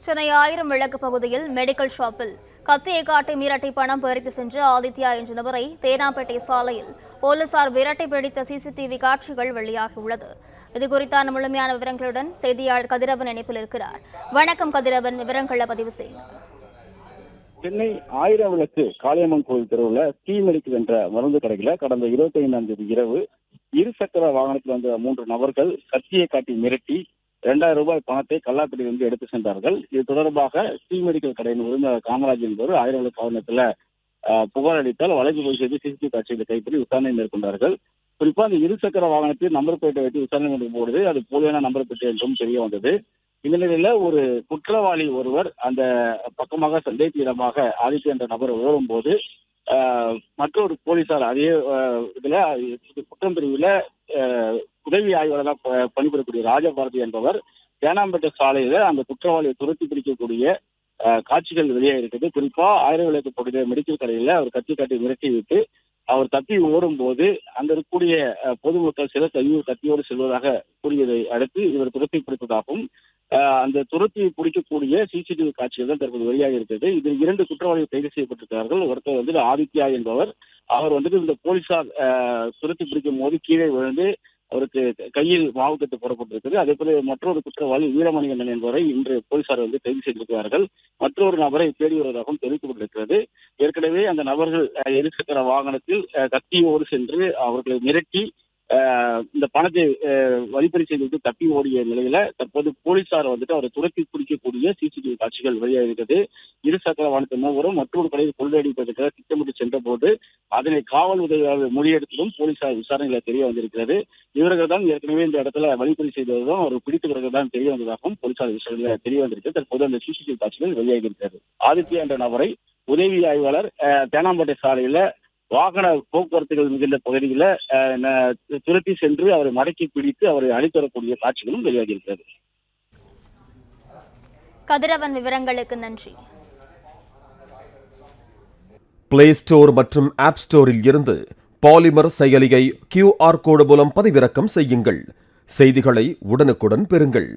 சென்னை 1000 விளக்கு பகுதியில் மெடிக்கல் ஷாப்பில் கத்தியை காட்டி மிரட்டி பணம் பறித்து சென்ற ஆதித்யா என்ற நபரை தேனாம்பேட்டை சாலையில் போலீசார் விரட்டி பிடித்த சிசிடிவி காட்சிகள் வெளியாகியுள்ளது. இதுகுறித்தான முழுமையான விவரங்களுடன் செய்தியாளர் கதிரவன் இணைப்பில் இருக்கிறார். வணக்கம் கதிரவன், விவரங்களை பதிவு செய்யுங்கள். சென்னை 1000 விளக்கு காளியம்மன் கோவில் தெருவில் டீ மெடிக்கல் என்ற மருந்து கடையில கடந்த 25ஆம் தேதி இரவு இருசக்கர வாகனத்தில் வந்த 3 நபர்கள் கத்தியை காட்டி மிரட்டி 2000 ரூபாய் பணத்தை கல்லாப்பட்டியிலிருந்து எடுத்து சென்றார்கள். இது தொடர்பாக டீ மெடிக்கல் கடையின் உரிமையாளர் காமராஜ் என்பவர் 1000 விளக்கு வாகனத்தில் புகார் அளித்தால் வழக்கு பதிவு செய்து சிசிடிவி காட்சிகளை கைப்பற்றி விசாரணை மேற்கொண்டார்கள். குறிப்பா அந்த இருசக்கர வாகனத்தில் நம்பர் பிளேட்டை வைத்து விசாரணை மேற்கொள்ளும் பொழுது அது போலியான நம்பர் பிளேட் என்றும் தெரிய வந்தது. இந்த நிலையில ஒரு குற்றவாளி ஒருவர் அந்த பக்கமாக சந்தேகத்திடமாக ஆதித்யா என்ற நபர் உதவும் போது மற்றொரு போலீசார் அதே இதுல குற்றம் பிரிவுல உதவி ஆய்வாளராக பணிபுரியக்கூடிய ராஜபாரதி என்பவர் தேனாம்பேட்டை சாலையில அந்த குற்றவாளியை துரத்தி பிடிக்கக்கூடிய காட்சிகள் வெளியாக இருக்குது. குறிப்பா 1000 விளக்கு பகுதியில் மெடிக்கல் கடையில அவர் கத்தி காட்டி மிரட்டி விட்டு அவர் தப்பி ஓடும் போது அங்க இருக்கக்கூடிய பொதுமக்கள் சிலர் கத்தியோடு செல்வதாக கூறியதை அடுத்து இவர் துரத்தி பிடித்ததாகவும் அந்த துரத்தி பிடிக்கக்கூடிய சிசிடிவி காட்சிகள் தான் தற்போது வெளியாக இருக்கிறது. இதில் 2 குற்றவாளிகள் கைது செய்யப்பட்டிருக்கிறார்கள். ஒருத்தர் ஆதித்யா என்பவர், அவர் இந்த போலீசார் துரத்தி பிடிக்கும் போது கீழே விழுந்து அவருக்கு கையில் மாவுக்கட்டு போடப்பட்டிருக்கிறது. அதே போல மற்றொரு குற்றவாளி வீரமணிகண்டன் என்பவரை இன்று போலீசார் கைது செய்திருக்கிறார்கள். மற்றொரு நபரை தேடி வருவதாகவும் தெரிவிக்கப்பட்டிருக்கிறது. ஏற்கனவே அந்த நபர்கள் இருசக்கர வாகனத்தில் கத்தியோடு சென்று அவர்களை மிரட்டி இந்த பணத்தை வழிப்பறி செய்து தப்பி ஓடிய நிலையில தற்போது போலீசார் அவரை துரத்தி பிடிக்கக்கூடிய சிசிடிவி காட்சிகள் வெளியாகிறது. இருசக்கர வாகனத்தை மூவரும் மற்றொரு கடையில் கொள்ளையடிப்பதற்காக திட்டமிட்டு சென்ற போது அதனை காவல் உதவியாளர் மொழியெடுத்ததும் போலீசார் விசாரணைகளை தெரிய வந்திருக்கிறது. இவர்கள் தான் ஏற்கனவே இந்த இடத்துல வழிப்பறி செய்ததும் அவர் பிடித்தவர்கள் தான் தெரிய வந்ததாகவும் போலீசார் விசாரணைகளை தெரிய வந்திருக்கிறது. தற்போது அந்த சிசிடிவி காட்சிகள் வெளியாகி இருக்கிறது. ஆதித்யா என்ற நபரை உதவி ஆய்வாளர் தேனாம்பேட்டை சாலையில வாகன போக்குவரத்துகள் மிகுந்த பகுதியில துரத்தி சென்று அவரை மடக்கி பிடித்து அவரை அழித்தரக்கூடிய காட்சிகளும் வெளியாகி இருக்கிறது. கதிரவன், விவரங்களுக்கு நன்றி. பிளே ஸ்டோர் மற்றும் ஆப் ஸ்டோரில் இருந்து பாலிமர் செயலியை QR கோடு மூலம் பதிவிறக்கம் செய்யுங்கள். செய்திகளை உடனுக்குடன் பெறுங்கள்.